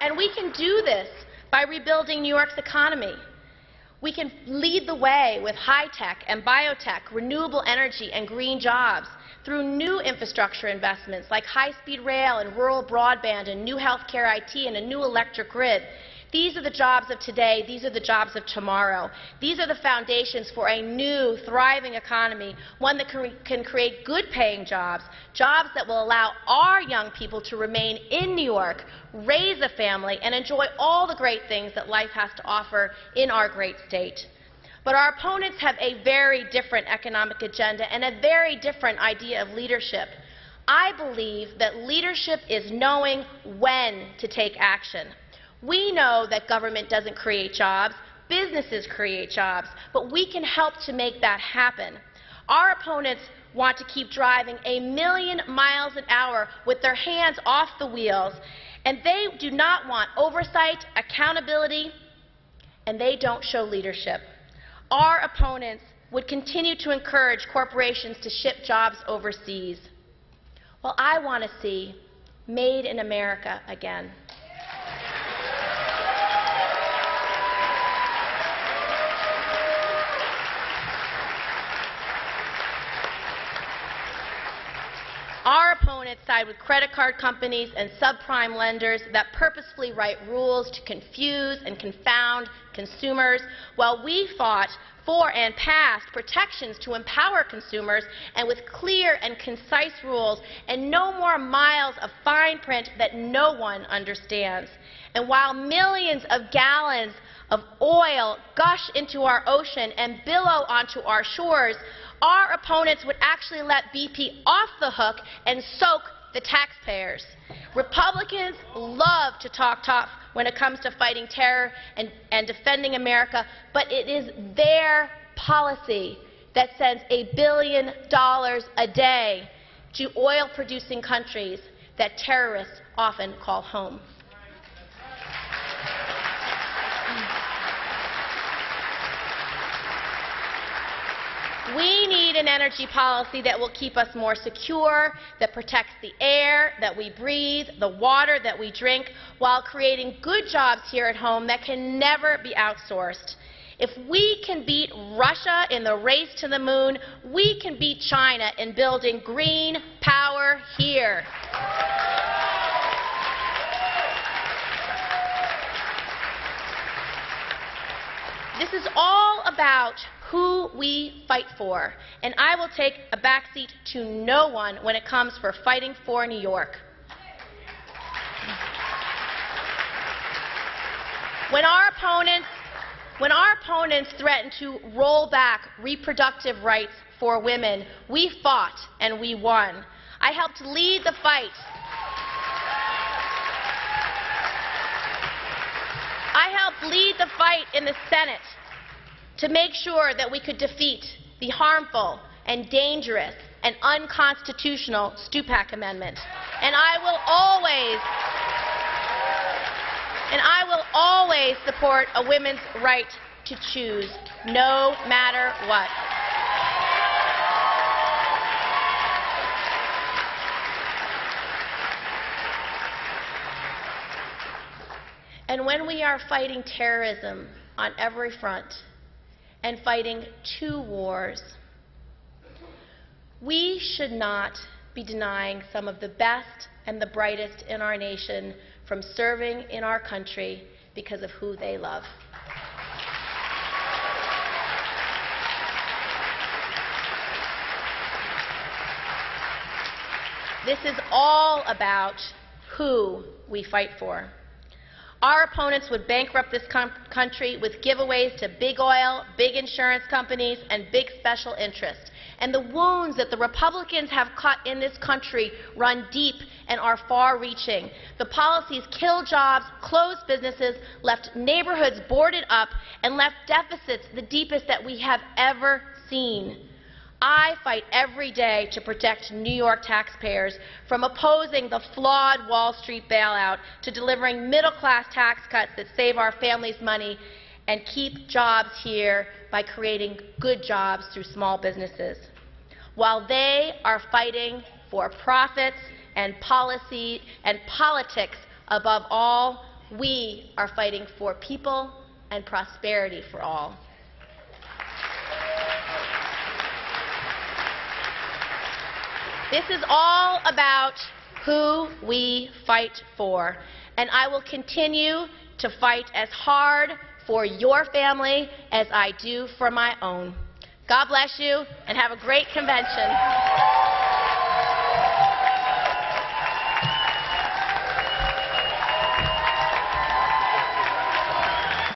And we can do this by rebuilding New York's economy. We can lead the way with high-tech and biotech, renewable energy and green jobs through new infrastructure investments like high-speed rail and rural broadband and new healthcare IT and a new electric grid. These are the jobs of today. These are the jobs of tomorrow. These are the foundations for a new, thriving economy, one that can create good-paying jobs, jobs that will allow our young people to remain in New York, raise a family, and enjoy all the great things that life has to offer in our great state. But our opponents have a very different economic agenda and a very different idea of leadership. I believe that leadership is knowing when to take action. We know that government doesn't create jobs, businesses create jobs, but we can help to make that happen. Our opponents want to keep driving 1,000,000 miles an hour with their hands off the wheels, and they do not want oversight, accountability, and they don't show leadership. Our opponents would continue to encourage corporations to ship jobs overseas. Well, I want to see Made in America again. Our opponents side with credit card companies and subprime lenders that purposefully write rules to confuse and confound consumers, while we fought for and passed protections to empower consumers and with clear and concise rules and no more miles of fine print that no one understands. And while millions of gallons of oil gush into our ocean and billow onto our shores, our opponents would actually let BP off the hook and soak the taxpayers. Republicans love to talk tough when it comes to fighting terror and defending America, but it is their policy that sends $1 billion a day to oil-producing countries that terrorists often call home. We need an energy policy that will keep us more secure, that protects the air that we breathe, the water that we drink, while creating good jobs here at home that can never be outsourced. If we can beat Russia in the race to the moon, we can beat China in building green power here. This is all about who we fight for, and I will take a backseat to no one when it comes for fighting for New York. When our opponents threatened to roll back reproductive rights for women, we fought and we won. I helped lead the fight. I helped lead the fight in the Senate to make sure that we could defeat the harmful and dangerous and unconstitutional Stupak Amendment. And I will always support a woman's right to choose, no matter what. And when we are fighting terrorism on every front and fighting 2 wars, we should not be denying some of the best and the brightest in our nation from serving in our country because of who they love. This is all about who we fight for. Our opponents would bankrupt this country with giveaways to big oil, big insurance companies, and big special interests. And the wounds that the Republicans have cut in this country run deep and are far-reaching. The policies kill jobs, closed businesses, left neighborhoods boarded up, and left deficits the deepest that we have ever seen. I fight every day to protect New York taxpayers from opposing the flawed Wall Street bailout to delivering middle-class tax cuts that save our families money and keep jobs here by creating good jobs through small businesses. While they are fighting for profits and policy and politics above all, we are fighting for people and prosperity for all. This is all about who we fight for, and I will continue to fight as hard for your family as I do for my own. God bless you, and have a great convention.